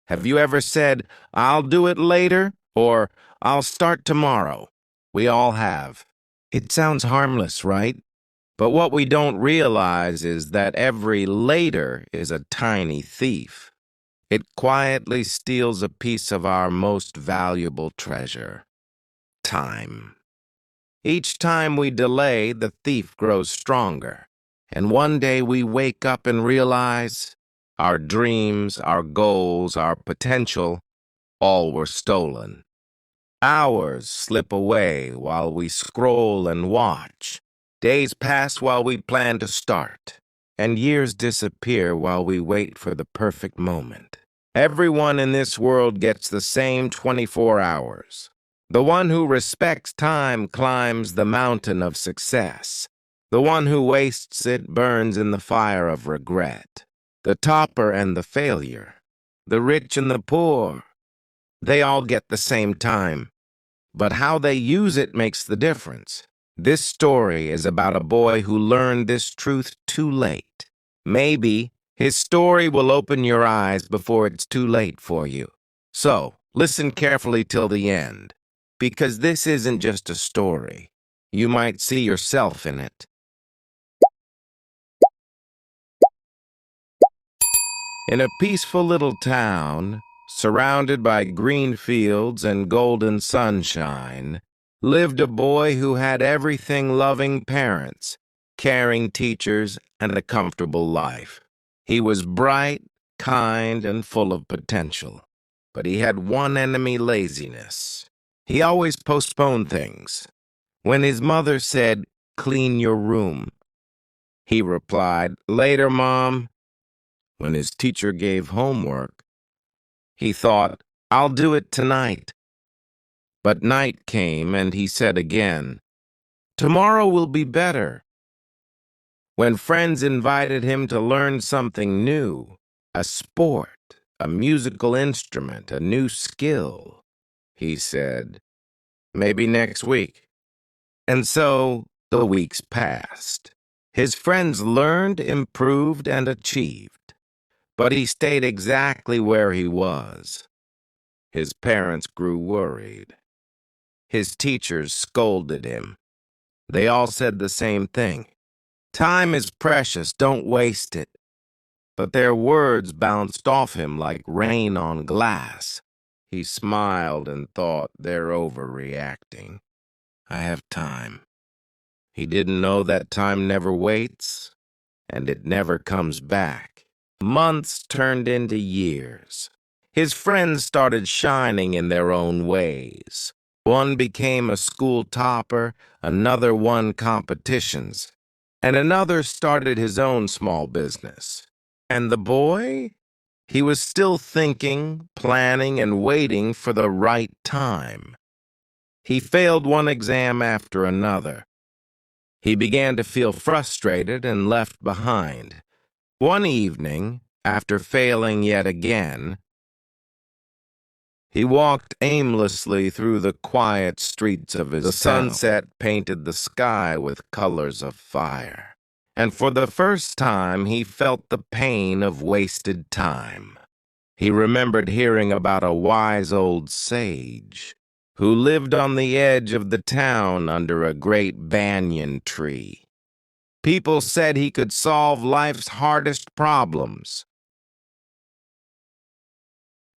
Have you ever said, "I'll do it later," or "I'll start tomorrow"? We all have. It sounds harmless, right? But what we don't realize is that every later is a tiny thief. It quietly steals a piece of our most valuable treasure: time. Each time we delay, the thief grows stronger. And one day we wake up and realize our dreams, our goals, our potential, all were stolen. Hours slip away while we scroll and watch. Days pass while we plan to start. And years disappear while we wait for the perfect moment. Everyone in this world gets the same 24 hours. The one who respects time climbs the mountain of success. The one who wastes it burns in the fire of regret. The topper and the failure, the rich and the poor, they all get the same time. But how they use it makes the difference. This story is about a boy who learned this truth too late. Maybe his story will open your eyes before it's too late for you. So, listen carefully till the end, because this isn't just a story. You might see yourself in it. In a peaceful little town, surrounded by green fields and golden sunshine, lived a boy who had everything: loving parents, caring teachers, and a comfortable life. He was bright, kind, and full of potential. But he had one enemy: laziness. He always postponed things. When his mother said, "Clean your room," he replied, "Later, Mom." When his teacher gave homework, he thought, "I'll do it tonight." But night came and he said again, "Tomorrow will be better." When friends invited him to learn something new, a sport, a musical instrument, a new skill, he said, "Maybe next week." And so the weeks passed. His friends learned, improved, and achieved. But he stayed exactly where he was. His parents grew worried. His teachers scolded him. They all said the same thing: "Time is precious, don't waste it." But their words bounced off him like rain on glass. He smiled and thought, "They're overreacting. I have time." He didn't know that time never waits, and it never comes back. Months turned into years. His friends started shining in their own ways. One became a school topper, another won competitions, and another started his own small business. And the boy? He was still thinking, planning, and waiting for the right time. He failed one exam after another. He began to feel frustrated and left behind. One evening, after failing yet again, he walked aimlessly through the quiet streets of his town. The sunset painted the sky with colors of fire, and for the first time he felt the pain of wasted time. He remembered hearing about a wise old sage who lived on the edge of the town under a great banyan tree. People said he could solve life's hardest problems.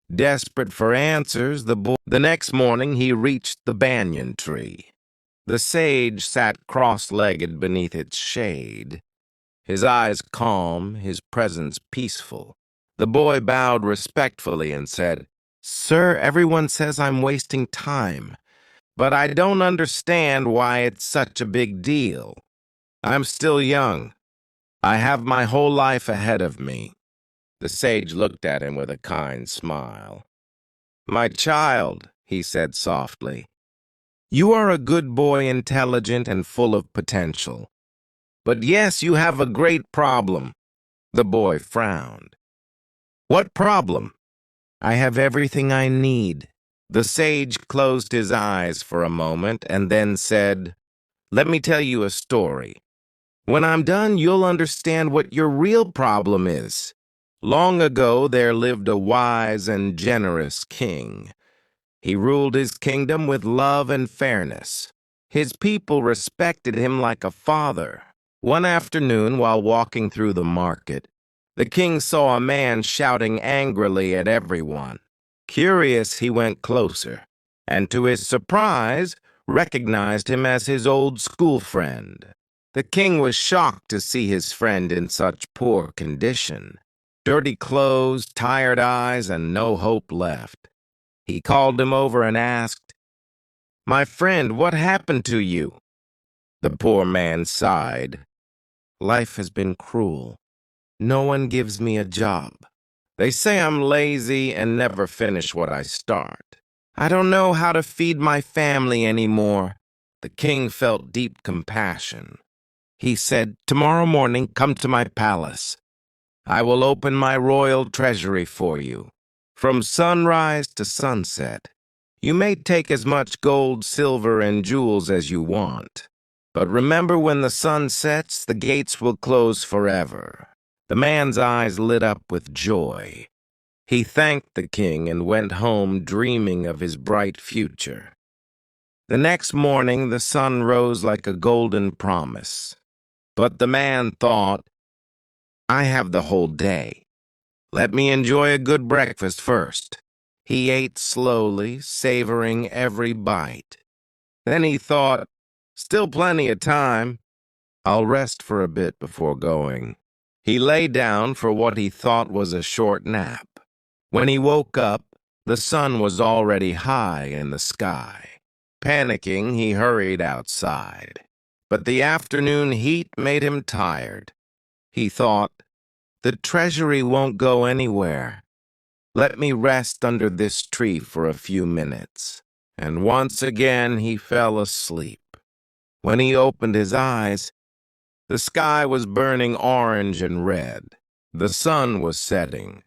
Desperate for answers, the next morning he reached the banyan tree. The sage sat cross-legged beneath its shade, his eyes calm, his presence peaceful. The boy bowed respectfully and said, "Sir, everyone says I'm wasting time, but I don't understand why it's such a big deal. I'm still young. I have my whole life ahead of me." The sage looked at him with a kind smile. "My child," he said softly, "you are a good boy, intelligent and full of potential. But yes, you have a great problem." The boy frowned. "What problem?" "I have everything I need." The sage closed his eyes for a moment and then said, "Let me tell you a story. When I'm done, you'll understand what your real problem is." Long ago there lived a wise and generous king. He ruled his kingdom with love and fairness. His people respected him like a father. One afternoon, while walking through the market, the king saw a man shouting angrily at everyone. Curious, he went closer, and to his surprise, recognized him as his old school friend. The king was shocked to see his friend in such poor condition. Dirty clothes, tired eyes, and no hope left. He called him over and asked, "My friend, what happened to you?" The poor man sighed. "Life has been cruel. No one gives me a job. They say I'm lazy and never finish what I start. I don't know how to feed my family anymore." The king felt deep compassion. He said, "Tomorrow morning, come to my palace. I will open my royal treasury for you. From sunrise to sunset, you may take as much gold, silver, and jewels as you want. But remember, when the sun sets, the gates will close forever." The man's eyes lit up with joy. He thanked the king and went home dreaming of his bright future. The next morning, the sun rose like a golden promise. But the man thought, "I have the whole day. Let me enjoy a good breakfast first." He ate slowly, savoring every bite. Then he thought, "Still plenty of time. I'll rest for a bit before going." He lay down for what he thought was a short nap. When he woke up, the sun was already high in the sky. Panicking, he hurried outside. But the afternoon heat made him tired. He thought, "The treasury won't go anywhere. Let me rest under this tree for a few minutes." And once again he fell asleep. When he opened his eyes, the sky was burning orange and red. The sun was setting.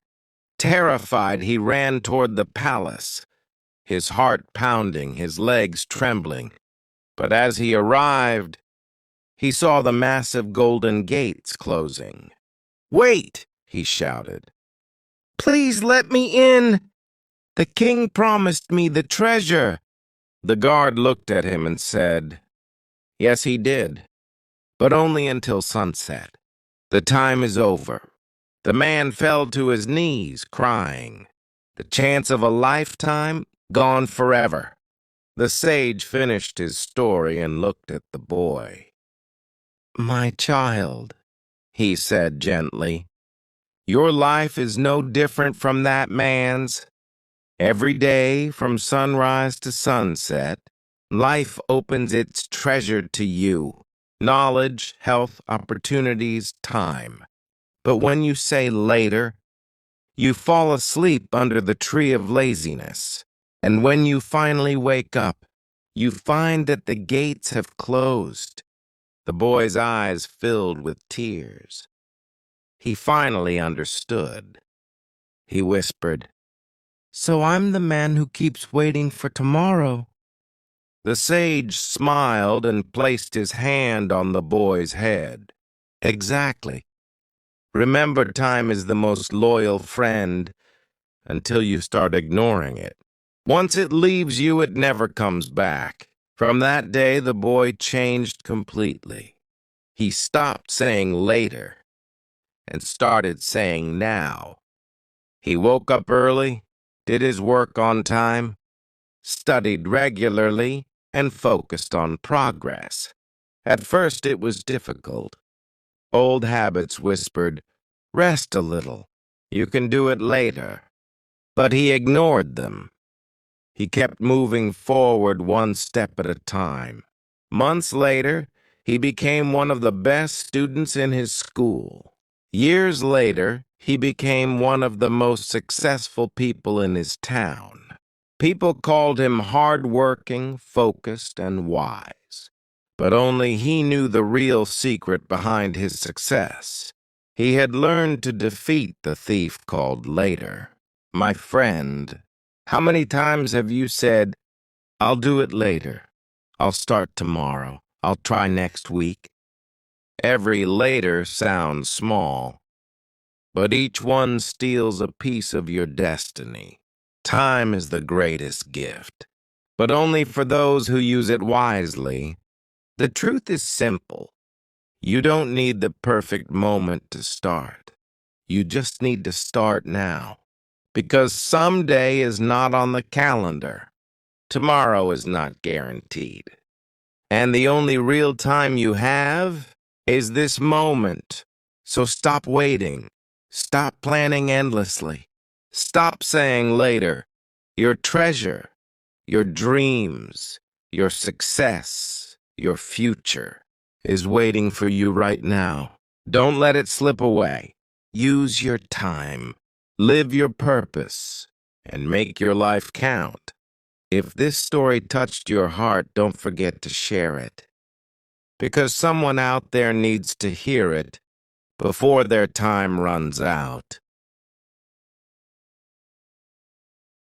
Terrified, he ran toward the palace, his heart pounding, his legs trembling. But as he arrived, he saw the massive golden gates closing. "Wait!" he shouted. "Please let me in. The king promised me the treasure." The guard looked at him and said, "Yes, he did, but only until sunset. The time is over." The man fell to his knees, crying. The chance of a lifetime gone forever. The sage finished his story and looked at the boy. "My child," he said gently, "your life is no different from that man's. Every day, from sunrise to sunset, life opens its treasure to you: knowledge, health, opportunities, time. But when you say later, you fall asleep under the tree of laziness. And when you finally wake up, you find that the gates have closed." The boy's eyes filled with tears. He finally understood. He whispered, "So I'm the man who keeps waiting for tomorrow." The sage smiled and placed his hand on the boy's head. "Exactly. Remember, time is the most loyal friend until you start ignoring it. Once it leaves you, it never comes back." From that day, the boy changed completely. He stopped saying later and started saying now. He woke up early, did his work on time, studied regularly, and focused on progress. At first, it was difficult. Old habits whispered, "Rest a little. You can do it later." But he ignored them. He kept moving forward one step at a time. Months later, he became one of the best students in his school. Years later, he became one of the most successful people in his town. People called him hard-working, focused, and wise. But only he knew the real secret behind his success. He had learned to defeat the thief called later. My friend, how many times have you said, "I'll do it later. I'll start tomorrow. I'll try next week"? Every later sounds small, but each one steals a piece of your destiny. Time is the greatest gift, but only for those who use it wisely. The truth is simple. You don't need the perfect moment to start. You just need to start now. Because someday is not on the calendar. Tomorrow is not guaranteed. And the only real time you have is this moment. So stop waiting. Stop planning endlessly. Stop saying later. Your treasure, your dreams, your success, your future is waiting for you right now. Don't let it slip away. Use your time, live your purpose, and make your life count. If this story touched your heart, don't forget to share it. Because someone out there needs to hear it before their time runs out.